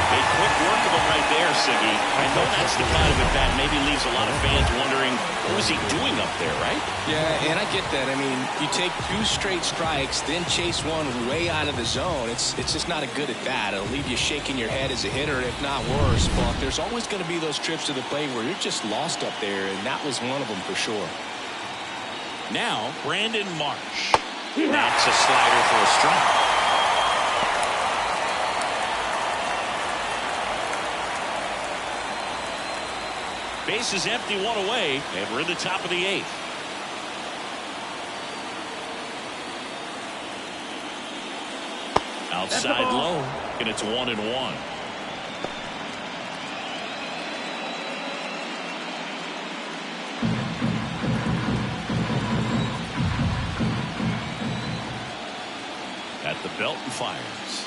A quick work of him right there, Siggy. I know that's the kind of at-bat maybe leaves a lot of fans wondering, what was he doing up there, right? Yeah, and I get that. I mean, you take 2 straight strikes, then chase one way out of the zone. It's just not a good at-bat. It'll leave you shaking your head as a hitter, if not worse. But there's always going to be those trips to the plate where you're just lost up there, and that was one of them for sure. Now, Brandon Marsh. That's a slider for a strike. Base is empty, 1 away, and we're in the top of the 8th. Outside low, and it's 1-1. At the belt and fires.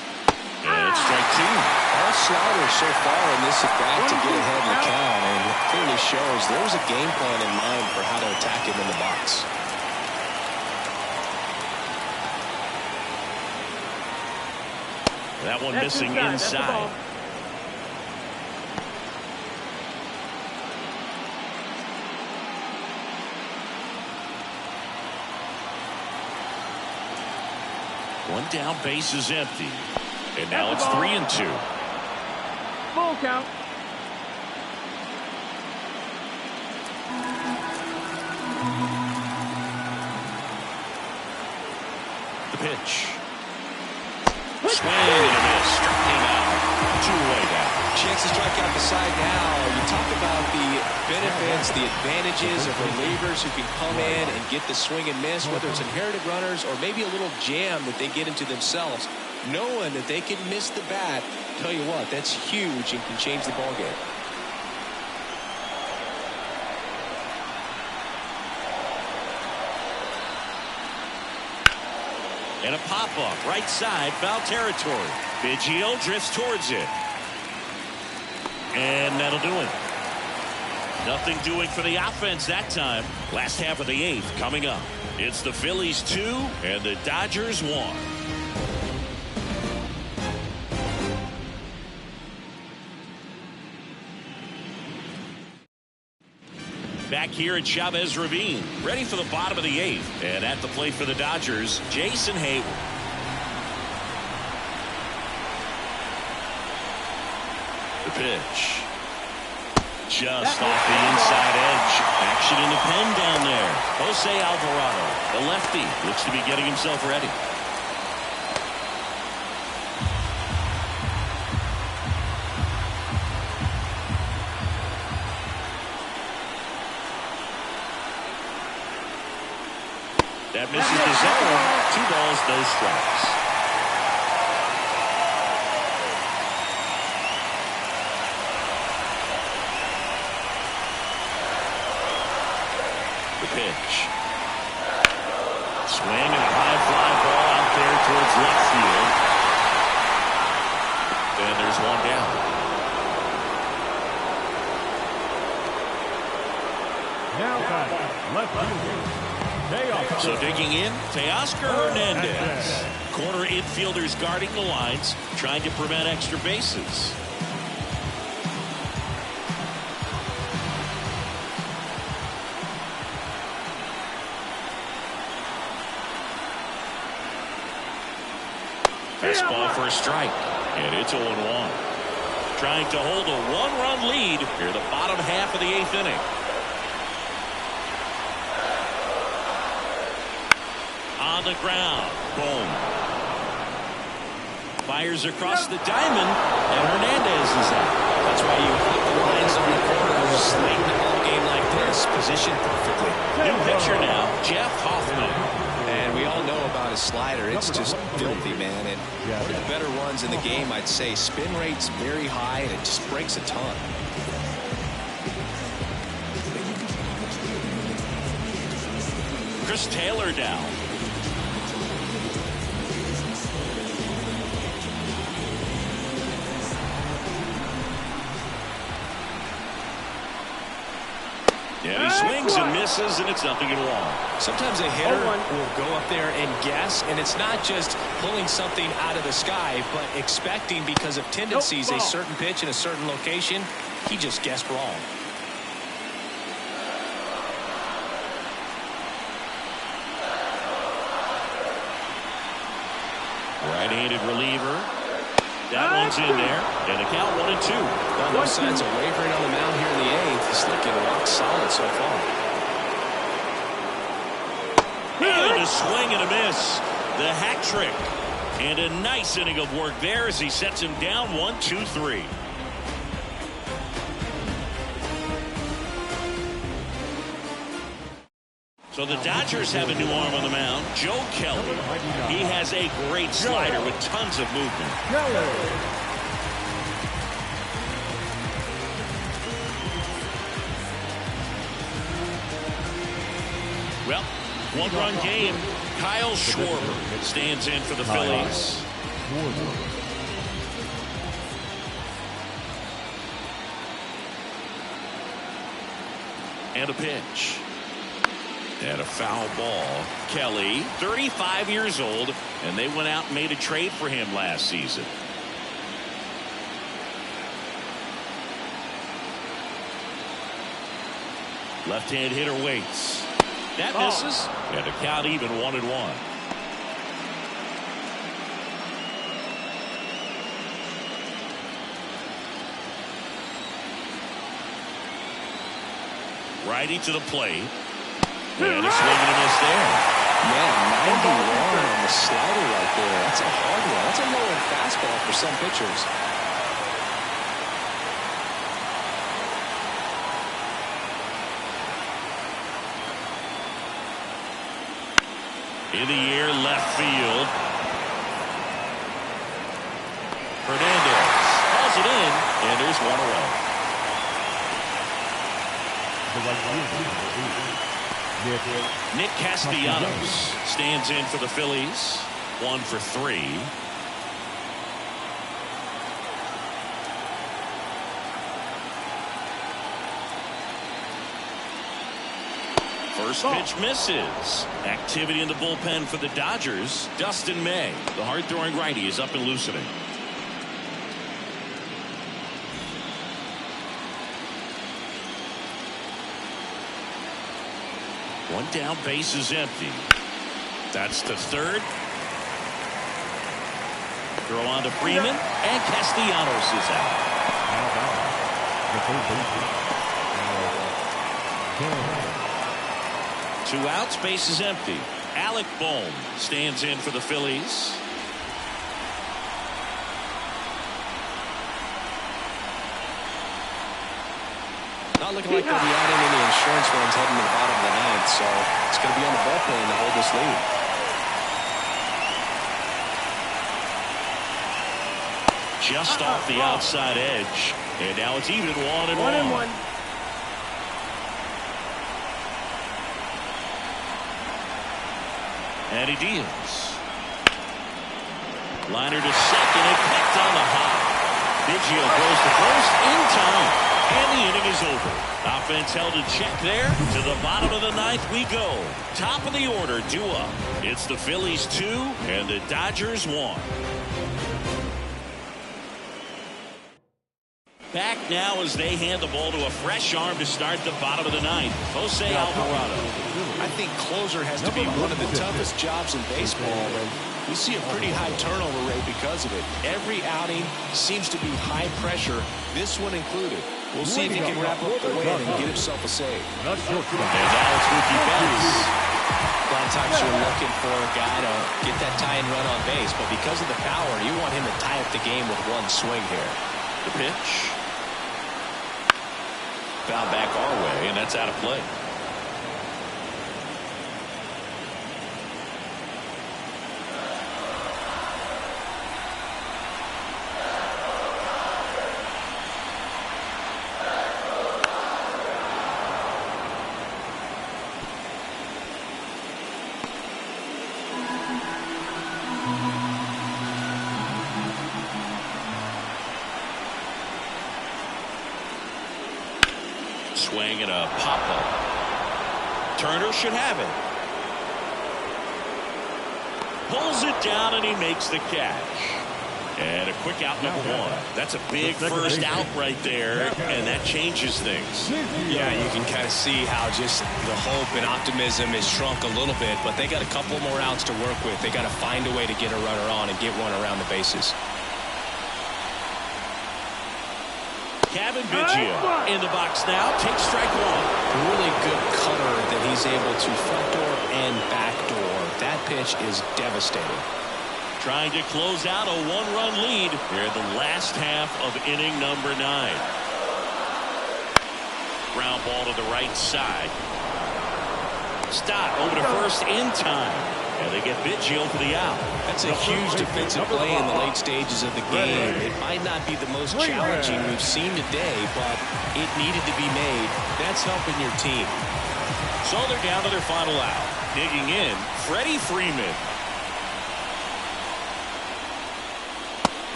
And it's strike 2. All sliders so far in this at-bat to get ahead in the count, and it clearly shows there was a game plan in mind for how to attack him in the box. That one missing inside. One down, base is empty. And now it's 3-2. Full count. The pitch. Swing and a miss. Struck him out. 2 away now. Chance to strike out the side now. You talk about the benefits, the advantages of relievers who can come in and get the swing and miss, whether it's inherited runners or maybe a little jam that they get into themselves, knowing that they can miss the bat. Tell you what, that's huge and can change the ball game. And a pop-up, right side, foul territory. Biggio drifts towards it. And that'll do it. Nothing doing for the offense that time. Last half of the 8th coming up. It's the Phillies 2 and the Dodgers 1. Back here at Chavez Ravine, ready for the bottom of the 8th. And at the plate for the Dodgers, Jason Hayward. The pitch. Just off the inside edge. Action in the pen down there. Jose Alvarado, the lefty, looks to be getting himself ready. That misses the zone. 2 balls, no strikes. The pitch. Swing and a high fly ball out there towards left field. And there's one down. Now back, left fielder. So digging in, Teoscar Hernandez. Corner infielders guarding the lines, trying to prevent extra bases. Fastball for a strike, and it's 0-1. Trying to hold a 1-run lead here the bottom half of the 8th inning. On the ground. Boom. Fires across the diamond, and Hernandez is out. That's why you put the lines on the corners late in the ball game like this, positioned perfectly. New pitcher now, Jeff Hoffman. And we all know about his slider. It's just filthy, man. And one of the better ones in the game, I'd say. Spin rate's very high, and it just breaks a ton. Chris Taylor down. Yeah, he swings and misses, and it's 0-1. Sometimes a hitter will go up there and guess, and it's not just pulling something out of the sky, but expecting because of tendencies a certain pitch in a certain location. He just guessed wrong. Right-handed reliever. That one's in there, and the count 1-2. Well, no signs of wavering on the mound here in the 8th. He's looking rock solid so far. And a swing and a miss. The hat trick. And a nice inning of work there as he sets him down 1-2-3. So the Dodgers have a new arm on the mound, Joe Kelly. He has a great slider with tons of movement. Well, one-run game. Kyle Schwarber stands in for the Phillies. And a pitch. And a foul ball. Kelly, 35 years old, and they went out and made a trade for him last season. Left-hand hitter waits. That misses. And a count even 1-1. Righty to the plate. And a swing and a miss there. Man, 91 on the slider right there. That's a hard one. That's a low-end fastball for some pitchers. In the air, left field. Hernandez calls it in, and there's one away. Nick Castellanos stands in for the Phillies. 1 for 3. First pitch misses. Activity in the bullpen for the Dodgers. Dustin May, the hard-throwing righty, is up and loosening. One down, base is empty. That's to third. Throw on to Freeman, and Castellanos is out. 2 outs, base is empty. Alec Bohm stands in for the Phillies. Not looking like they'll be adding any insurance runs heading to the bottom of the ninth, so it's going to be on the bullpen to hold this lead. Just off the outside edge, and now it's even 1-1. And he deals. Liner to second and picked on the hop. Biggio goes to first in time, and the inning is over. Offense held in check there. To the bottom of the ninth we go. Top of the order, due up. It's the Phillies 2 and the Dodgers 1. Back now as they hand the ball to a fresh arm to start the bottom of the ninth. Jose Alvarado. I think closer has to be one of the toughest jobs in baseball, and we see a pretty high turnover rate because of it. Every outing seems to be high pressure, this one included. We'll see if he can wrap up the win and get himself a save. And now it's Mookie Betts. A lot of times you're looking for a guy to get that tie-in run on base, but because of the power, you want him to tie up the game with one swing here. The pitch. Foul back our way, and that's out of play. Swing and a pop-up. Turner should have it. Pulls it down and he makes the catch. And a quick out, number 1. That's a big first out right there, and that changes things. Yeah, you can kind of see how just the hope and optimism is shrunk a little bit, but they got a couple more outs to work with. They got to find a way to get a runner on and get one around the bases. Kevin Biggio in the box now. Takes strike 1. Really good cutter that he's able to front door and back door. That pitch is devastating. Trying to close out a 1-run lead here in the last half of inning number 9. Ground ball to the right side. Stott over to first in time. And they get Biggio for the out. That's a huge defensive play in the late stages of the game. It might not be the most challenging we've seen today, but it needed to be made. That's helping your team. So they're down to their final out. Digging in, Freddie Freeman.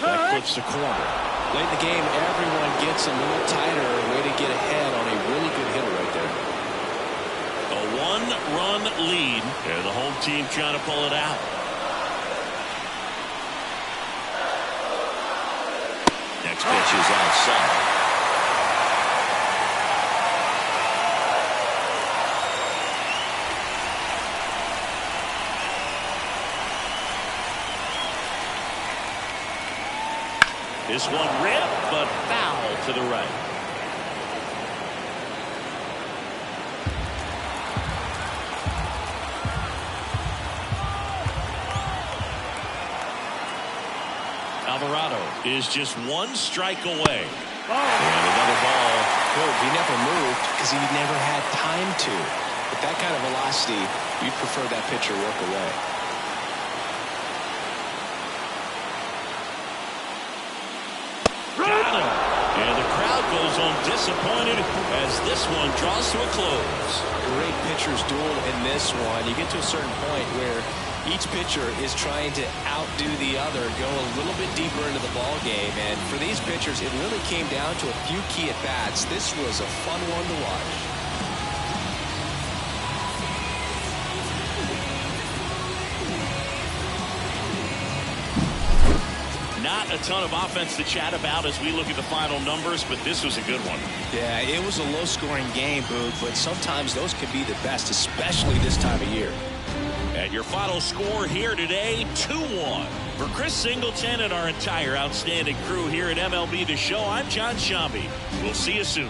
That clips the corner. Late in the game, everyone gets a little tighter. Way to get ahead on a really good hitter right there. A 1-run lead, and the home team trying to pull it out. Next pitch is outside. This one ripped, but foul to the right. Alvarado is just 1 strike away. And another ball. He never moved because he never had time to. With that kind of velocity, you'd prefer that pitcher work away. Got him. And the crowd goes home disappointed as this one draws to a close. Great pitchers duel in this one. You get to a certain point where each pitcher is trying to outdo the other, go a little bit deeper into the ball game. And for these pitchers, it really came down to a few key at-bats. This was a fun one to watch. Not a ton of offense to chat about as we look at the final numbers, but this was a good one. Yeah, it was a low-scoring game, Boog, but sometimes those can be the best, especially this time of year. And your final score here today, 2-1. For Chris Singleton and our entire outstanding crew here at MLB The Show, I'm John Shambi. We'll see you soon.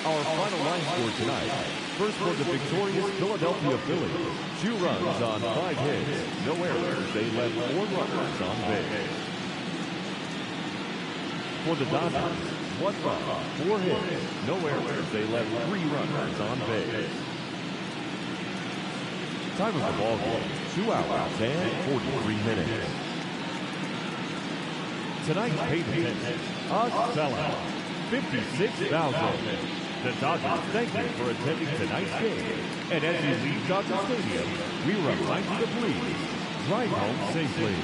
Our final line score tonight. First for the victorious Philadelphia Phillies. 2 runs on 5 hits. No errors. They left 4 runners on base. For the Dodgers, 1 run, 4 hits. No errors. They left 3 runners on base. Time of the ball game, 2 hours and 43 minutes. Tonight's paid attendance, a sellout, 56,000. The Dodgers thank you for attending tonight's game. And as you leave Dodger Stadium, we remind you to please drive home safely.